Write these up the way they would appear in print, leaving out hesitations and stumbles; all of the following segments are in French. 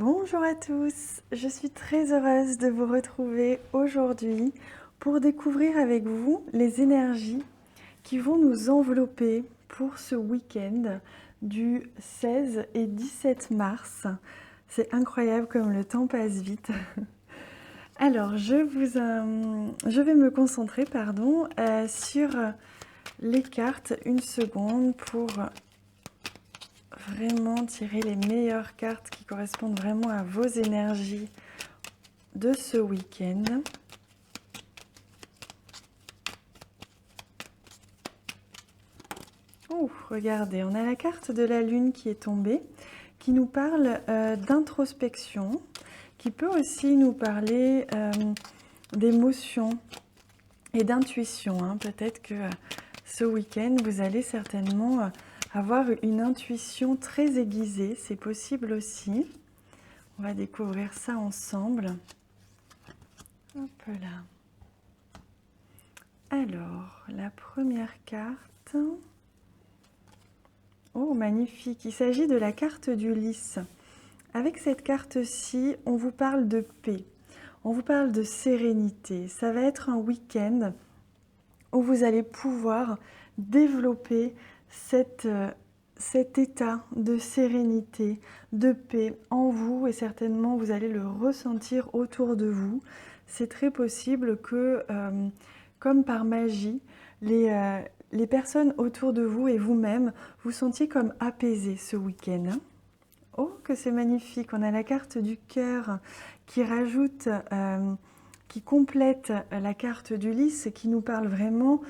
Bonjour à tous, je suis très heureuse de vous retrouver aujourd'hui pour découvrir avec vous les énergies qui vont nous envelopper pour ce week-end du 16 et 17 mars. C'est incroyable comme le temps passe vite. Alors, je vais me concentrer sur les cartes une seconde pour vraiment tirer les meilleures cartes qui correspondent vraiment à vos énergies de ce week-end. Oh, regardez, on a la carte de la lune qui est tombée, qui nous parle d'introspection, qui peut aussi nous parler d'émotion et d'intuition. Hein. Peut-être que ce week-end, vous allez certainement avoir une intuition très aiguisée, c'est possible aussi. On va découvrir ça ensemble. Hop là. Alors, la première carte. Oh, magnifique. Il s'agit de la carte du lys. Avec cette carte-ci, on vous parle de paix. On vous parle de sérénité. Ça va être un week-end où vous allez pouvoir développer cet état de sérénité, de paix en vous et certainement vous allez le ressentir autour de vous. C'est très possible que, comme par magie, les personnes autour de vous et vous-même vous sentiez comme apaisés ce week-end. Oh, que c'est magnifique! On a la carte du cœur qui rajoute, qui complète la carte du lys et qui nous parle vraiment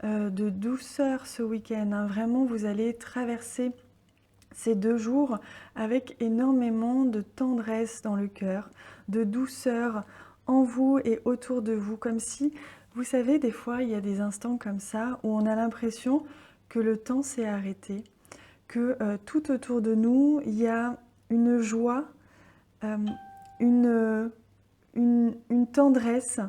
de douceur ce week-end. Hein. Vraiment, vous allez traverser ces 2 jours avec énormément de tendresse dans le cœur, de douceur en vous et autour de vous, comme si, vous savez, des fois, il y a des instants comme ça où on a l'impression que le temps s'est arrêté, que tout autour de nous, il y a une joie, une tendresse,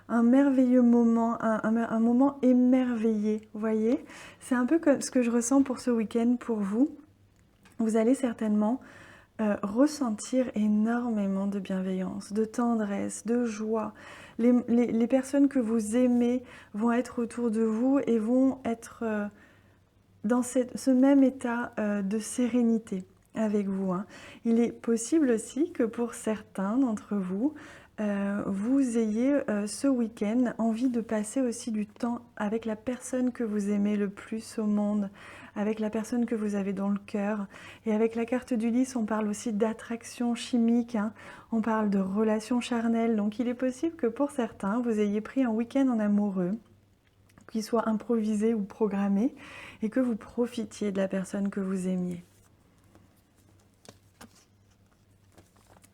un merveilleux moment, un moment émerveillé, vous voyez. C'est un peu comme ce que je ressens pour ce week-end pour vous. Vous allez certainement ressentir énormément de bienveillance, de tendresse, de joie. Les personnes que vous aimez vont être autour de vous et vont être dans ce même état de sérénité avec vous. Hein. Il est possible aussi que pour certains d'entre vous, vous ayez ce week-end envie de passer aussi du temps avec la personne que vous aimez le plus au monde, avec la personne que vous avez dans le cœur. Et avec la carte du lys, on parle aussi d'attraction chimique, hein. On parle de relations charnelles. Donc il est possible que pour certains, vous ayez pris un week-end en amoureux, qu'il soit improvisé ou programmé, et que vous profitiez de la personne que vous aimiez.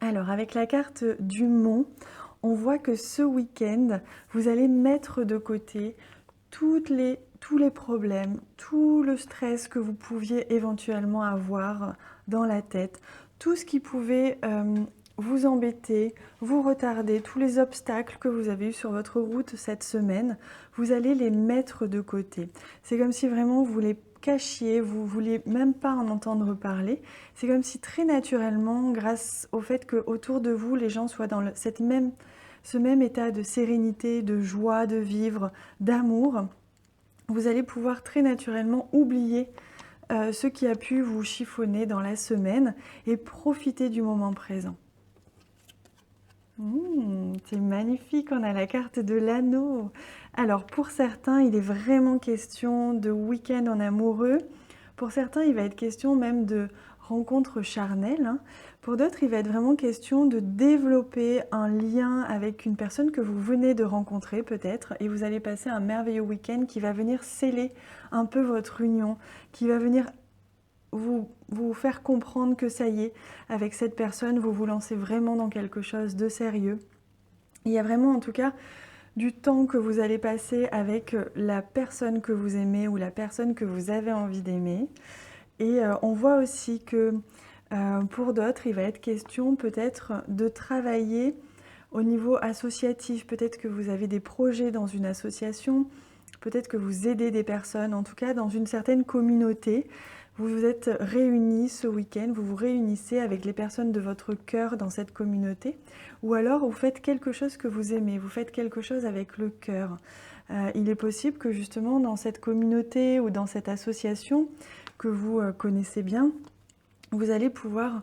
Alors, avec la carte du mont, on voit que ce week-end, vous allez mettre de côté tous les problèmes, tout le stress que vous pouviez éventuellement avoir dans la tête, tout ce qui pouvait vous embêter, vous retarder, tous les obstacles que vous avez eus sur votre route cette semaine, vous allez les mettre de côté. C'est comme si vraiment vous les cachiez, vous ne vouliez même pas en entendre parler. C'est comme si très naturellement, grâce au fait qu'autour de vous, les gens soient dans ce même état de sérénité, de joie, de vivre, d'amour, vous allez pouvoir très naturellement oublier ce qui a pu vous chiffonner dans la semaine et profiter du moment présent. C'est magnifique, on a la carte de l'anneau. Alors pour certains, il est vraiment question de week-end en amoureux. Pour certains, il va être question même de rencontres charnelles. Hein. Pour d'autres, il va être vraiment question de développer un lien avec une personne que vous venez de rencontrer peut-être et vous allez passer un merveilleux week-end qui va venir sceller un peu votre union, qui va venir vous faire comprendre que ça y est, avec cette personne, vous vous lancez vraiment dans quelque chose de sérieux. Il y a vraiment en tout cas du temps que vous allez passer avec la personne que vous aimez ou la personne que vous avez envie d'aimer. Et on voit aussi que pour d'autres, il va être question peut-être de travailler au niveau associatif. Peut-être que vous avez des projets dans une association, peut-être que vous aidez des personnes, en tout cas dans une certaine communauté. vous vous êtes réunis ce week-end, vous vous réunissez avec les personnes de votre cœur dans cette communauté, ou alors vous faites quelque chose que vous aimez, vous faites quelque chose avec le cœur. Il est possible que justement dans cette communauté ou dans cette association que vous connaissez bien, vous allez pouvoir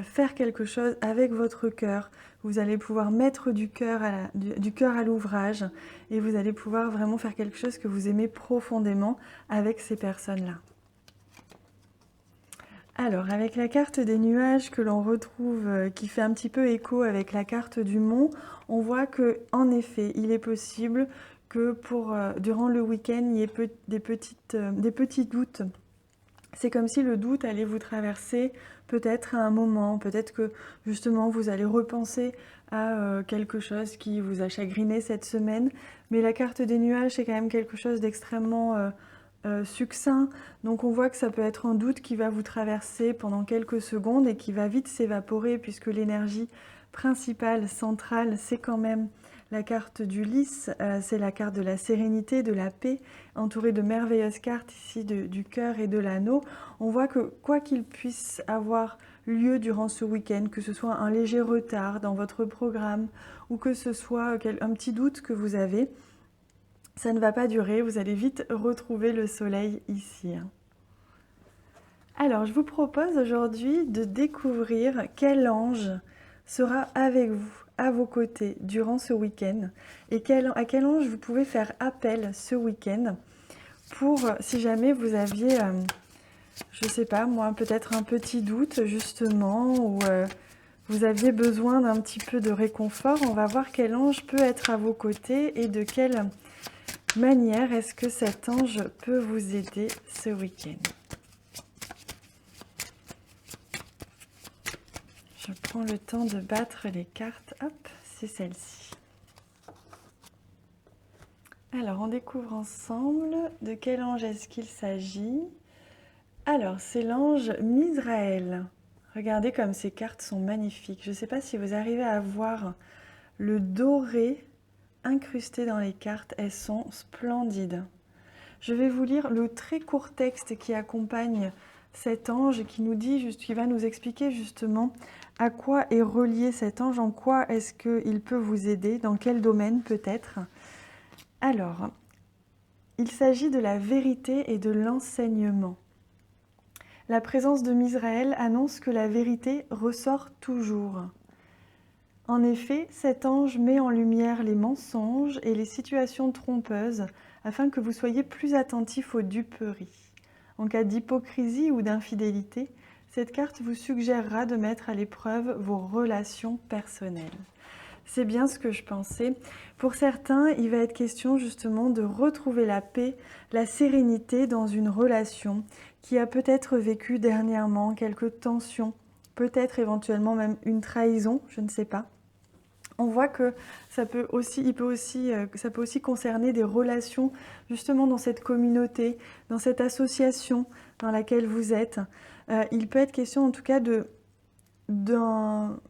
faire quelque chose avec votre cœur. Vous allez pouvoir mettre du cœur à l'ouvrage et vous allez pouvoir vraiment faire quelque chose que vous aimez profondément avec ces personnes-là. Alors, avec la carte des nuages que l'on retrouve, qui fait un petit peu écho avec la carte du mont, on voit que, en effet, il est possible que durant le week-end, il y ait des petits doutes. C'est comme si le doute allait vous traverser peut-être à un moment, peut-être que justement vous allez repenser à quelque chose qui vous a chagriné cette semaine. Mais la carte des nuages, c'est quand même quelque chose d'extrêmement succinct. Donc on voit que ça peut être un doute qui va vous traverser pendant quelques secondes et qui va vite s'évaporer puisque l'énergie principale, centrale, c'est quand même la carte du lys, c'est la carte de la sérénité, de la paix, entourée de merveilleuses cartes ici du cœur et de l'anneau. On voit que quoi qu'il puisse avoir lieu durant ce week-end, que ce soit un léger retard dans votre programme ou que ce soit un petit doute que vous avez, ça ne va pas durer, vous allez vite retrouver le soleil ici. Alors, je vous propose aujourd'hui de découvrir quel ange sera avec vous, à vos côtés, durant ce week-end, et à quel ange vous pouvez faire appel ce week-end pour, si jamais vous aviez, je ne sais pas moi, peut-être un petit doute justement, ou vous aviez besoin d'un petit peu de réconfort. On va voir quel ange peut être à vos côtés et de quelle manière est-ce que cet ange peut vous aider ce week-end. Je prends le temps de battre les cartes. Hop, c'est celle-ci. Alors, on découvre ensemble de quel ange est-ce qu'il s'agit. Alors, c'est l'ange Misraël. Regardez comme ces cartes sont magnifiques. Je ne sais pas si vous arrivez à voir le doré incrusté dans les cartes. Elles sont splendides. Je vais vous lire le très court texte qui accompagne cet ange, qui va nous expliquer justement à quoi est relié cet ange, en quoi est-ce qu'il peut vous aider, dans quel domaine peut-être. Alors, il s'agit de la vérité et de l'enseignement. La présence de Misraël annonce que la vérité ressort toujours. En effet, cet ange met en lumière les mensonges et les situations trompeuses afin que vous soyez plus attentifs aux duperies. En cas d'hypocrisie ou d'infidélité, cette carte vous suggérera de mettre à l'épreuve vos relations personnelles. C'est bien ce que je pensais. Pour certains, il va être question justement de retrouver la paix, la sérénité dans une relation qui a peut-être vécu dernièrement quelques tensions, peut-être éventuellement même une trahison, je ne sais pas. On voit que ça peut aussi concerner des relations justement dans cette communauté, dans cette association dans laquelle vous êtes. Il peut être question en tout cas d'un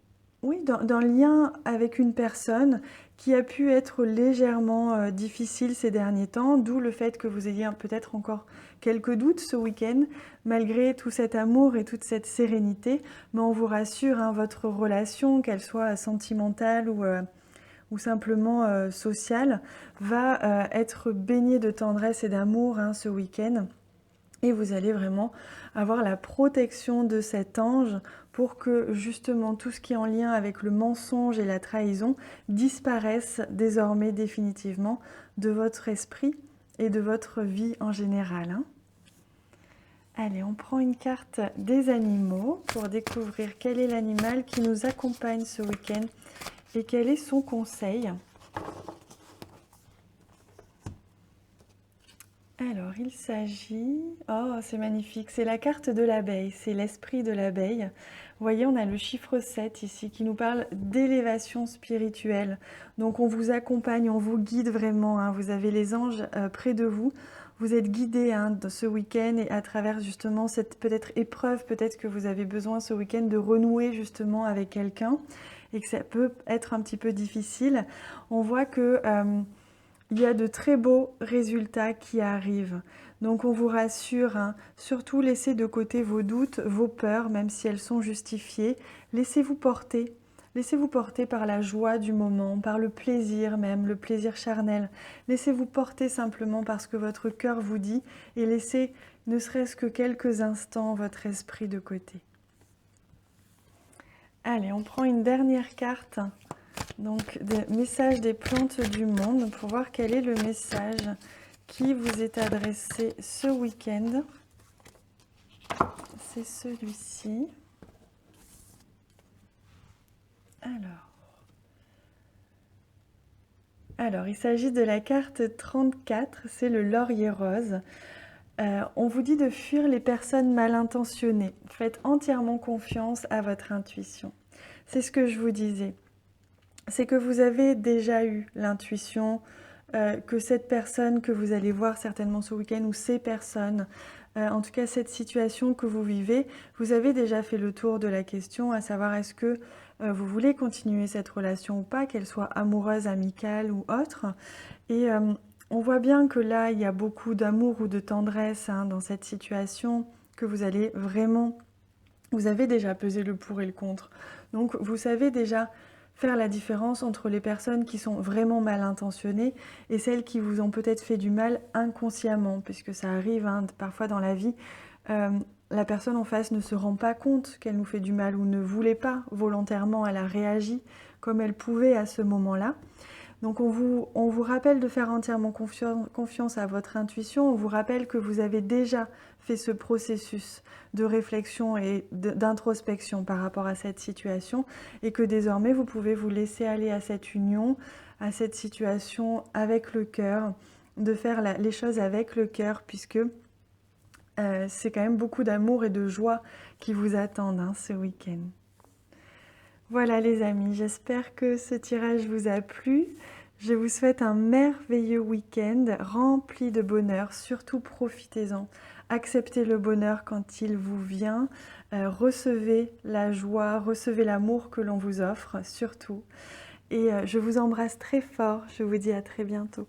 lien avec une personne qui a pu être légèrement difficile ces derniers temps, d'où le fait que vous ayez peut-être encore quelques doutes ce week-end, malgré tout cet amour et toute cette sérénité. Mais on vous rassure, votre relation, qu'elle soit sentimentale ou simplement sociale, va être baignée de tendresse et d'amour ce week-end. Et vous allez vraiment avoir la protection de cet ange pour que justement tout ce qui est en lien avec le mensonge et la trahison disparaisse désormais définitivement de votre esprit et de votre vie en général. Allez, on prend une carte des animaux pour découvrir quel est l'animal qui nous accompagne ce week-end et quel est son conseil. Alors, il s'agit... Oh, c'est magnifique, c'est la carte de l'abeille, c'est l'esprit de l'abeille. Vous voyez, on a le chiffre 7 ici qui nous parle d'élévation spirituelle. Donc, on vous accompagne, on vous guide vraiment. Vous avez les anges près de vous. Vous êtes guidés de ce week-end et à travers justement cette peut-être épreuve, peut-être que vous avez besoin ce week-end de renouer justement avec quelqu'un et que ça peut être un petit peu difficile. On voit que... il y a de très beaux résultats qui arrivent. Donc on vous rassure, hein, surtout laissez de côté vos doutes, vos peurs, même si elles sont justifiées. Laissez-vous porter. Laissez-vous porter par la joie du moment, par le plaisir même, le plaisir charnel. Laissez-vous porter simplement par ce que votre cœur vous dit et laissez ne serait-ce que quelques instants votre esprit de côté. Allez, on prend une dernière carte, donc des messages des plantes du monde pour voir quel est le message qui vous est adressé ce week-end. C'est celui-ci. Alors, il s'agit de la carte 34, c'est le laurier rose. On vous dit de fuir les personnes mal intentionnées. Faites entièrement confiance à votre intuition. C'est ce que je vous disais. C'est que vous avez déjà eu l'intuition que cette personne que vous allez voir certainement ce week-end, ou ces personnes, en tout cas cette situation que vous vivez, vous avez déjà fait le tour de la question, à savoir est-ce que vous voulez continuer cette relation ou pas, qu'elle soit amoureuse, amicale ou autre. Et on voit bien que là, il y a beaucoup d'amour ou de tendresse hein, dans cette situation, que vous allez vraiment... Vous avez déjà pesé le pour et le contre. Donc vous savez déjà faire la différence entre les personnes qui sont vraiment mal intentionnées et celles qui vous ont peut-être fait du mal inconsciemment, puisque ça arrive hein, parfois dans la vie. La personne en face ne se rend pas compte qu'elle nous fait du mal ou ne voulait pas volontairement, elle a réagi comme elle pouvait à ce moment-là. Donc on vous rappelle de faire entièrement confiance à votre intuition, on vous rappelle que vous avez déjà fait ce processus de réflexion et d'introspection par rapport à cette situation et que désormais vous pouvez vous laisser aller à cette union, à cette situation avec le cœur, de faire les choses avec le cœur puisque c'est quand même beaucoup d'amour et de joie qui vous attendent hein, ce week-end. Voilà les amis, j'espère que ce tirage vous a plu. Je vous souhaite un merveilleux week-end rempli de bonheur, surtout profitez-en. Acceptez le bonheur quand il vous vient, recevez la joie, recevez l'amour que l'on vous offre, surtout. Et je vous embrasse très fort, je vous dis à très bientôt.